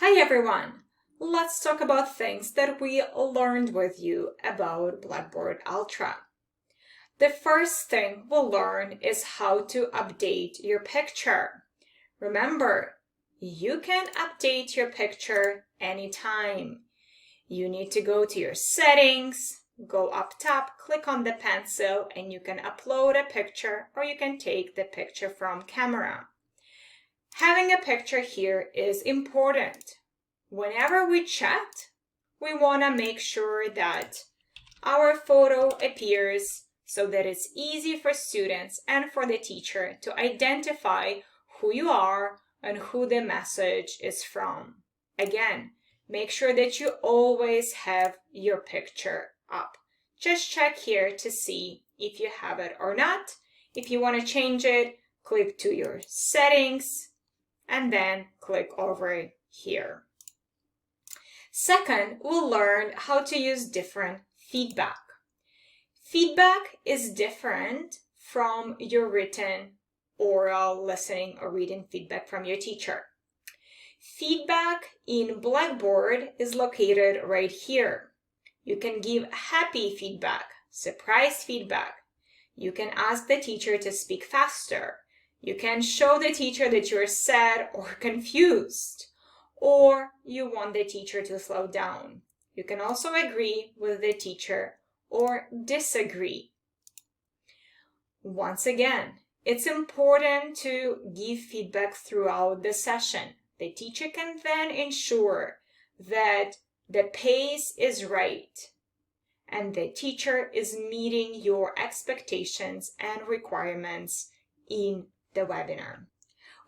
Hi everyone! Let's talk about things that we learned with you about Blackboard Ultra. The first thing we'll learn is how to update your picture. Remember, you can update your picture anytime. You need to go to your settings, go up top, click on the pencil, and you can upload a picture or you can take the picture from camera. Having a picture here is important. Whenever we chat, we want to make sure that our photo appears so that it's easy for students and for the teacher to identify who you are and who the message is from. Again, make sure that you always have your picture up. Just check here to see if you have it or not. If you want to change it, click to your settings and then click over here. Second, we'll learn how to use different feedback. Feedback is different from your written, oral, listening, or reading feedback from your teacher. Feedback in Blackboard is located right here. You can give happy feedback, surprise feedback. You can ask the teacher to speak faster. You can show the teacher that you're sad or confused, or you want the teacher to slow down. You can also agree with the teacher or disagree. Once again, it's important to give feedback throughout the session. The teacher can then ensure that the pace is right and the teacher is meeting your expectations and requirements in the webinar.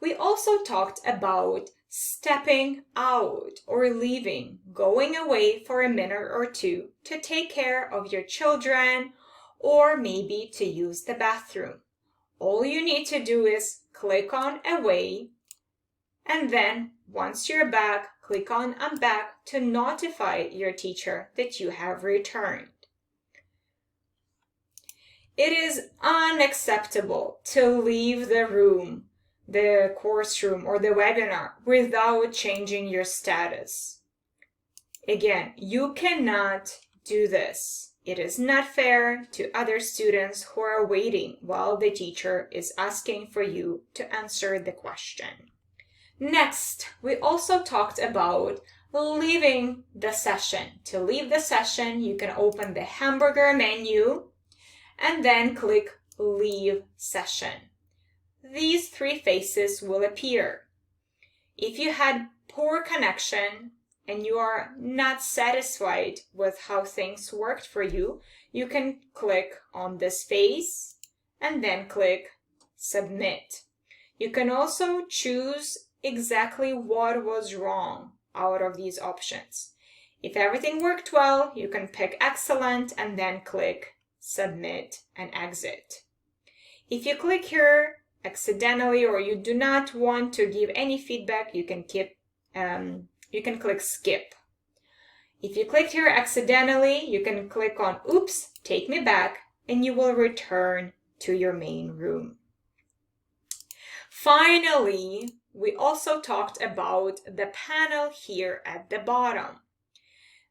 We also talked about stepping out or leaving, going away for a minute or two to take care of your children or maybe to use the bathroom. All you need to do is click on away, and then once you're back, click on I'm back to notify your teacher that you have returned. It is unacceptable to leave the room, the course room, or the webinar without changing your status. Again, you cannot do this. It is not fair to other students who are waiting while the teacher is asking for you to answer the question. Next, we also talked about leaving the session. To leave the session, you can open the hamburger menu and then click Leave Session. These three faces will appear. If you had poor connection and you are not satisfied with how things worked for you, you can click on this face and then click Submit. You can also choose exactly what was wrong out of these options. If everything worked well, you can pick Excellent and then click Submit and Exit. If you click here accidentally or you do not want to give any feedback, you can click Skip. If you clicked here accidentally, you can click on Oops, take me back, and you will return to your main room. Finally, we also talked about the panel here at the bottom.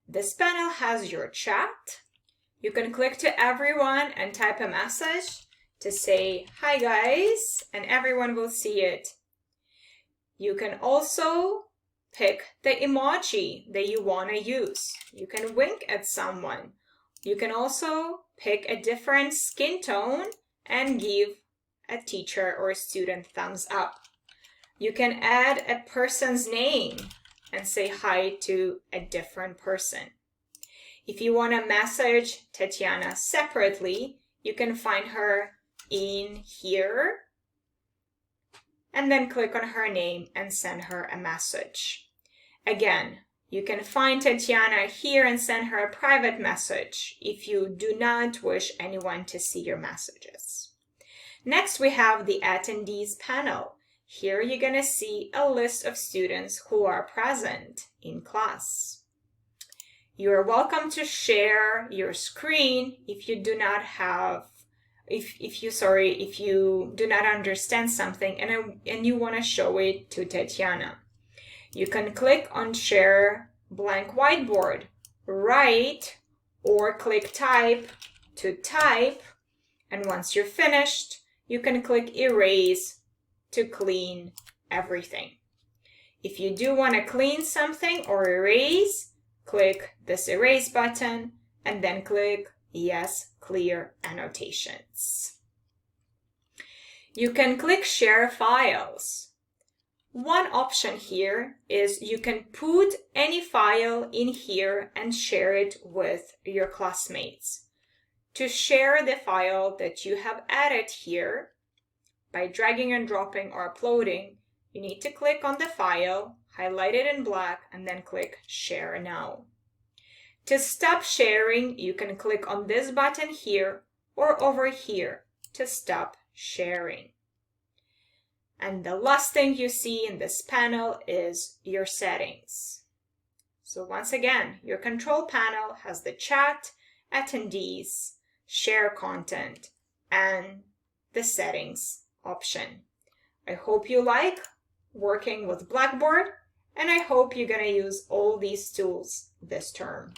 This panel has your chat. You can click to everyone and type a message to say, hi guys, and everyone will see it. You can also pick the emoji that you want to use. You can wink at someone. You can also pick a different skin tone and give a teacher or a student thumbs up. You can add a person's name and say hi to a different person. If you want to message Tatiana separately, you can find her in here and then click on her name and send her a message. Again, you can find Tatiana here and send her a private message if you do not wish anyone to see your messages. Next, we have the Attendees Panel. Here you're going to see a list of students who are present in class. You are welcome to share your screen if you do not have, if you do not understand something and you want to show it to Tatiana. You can click on Share Blank Whiteboard, write, or click Type to type. And once you're finished, you can click Erase to clean everything. If you do want to clean something or erase, click this Erase button and then click Yes, Clear Annotations. You can click Share Files. One option here is you can put any file in here and share it with your classmates. To share the file that you have added here, by dragging and dropping or uploading, you need to click on the file, highlight it in black, and then click Share Now. To stop sharing, you can click on this button here or over here to stop sharing. And the last thing you see in this panel is your settings. So once again, your control panel has the chat, attendees, share content, and the settings option. I hope you like working with Blackboard, and I hope you're going to use all these tools this term.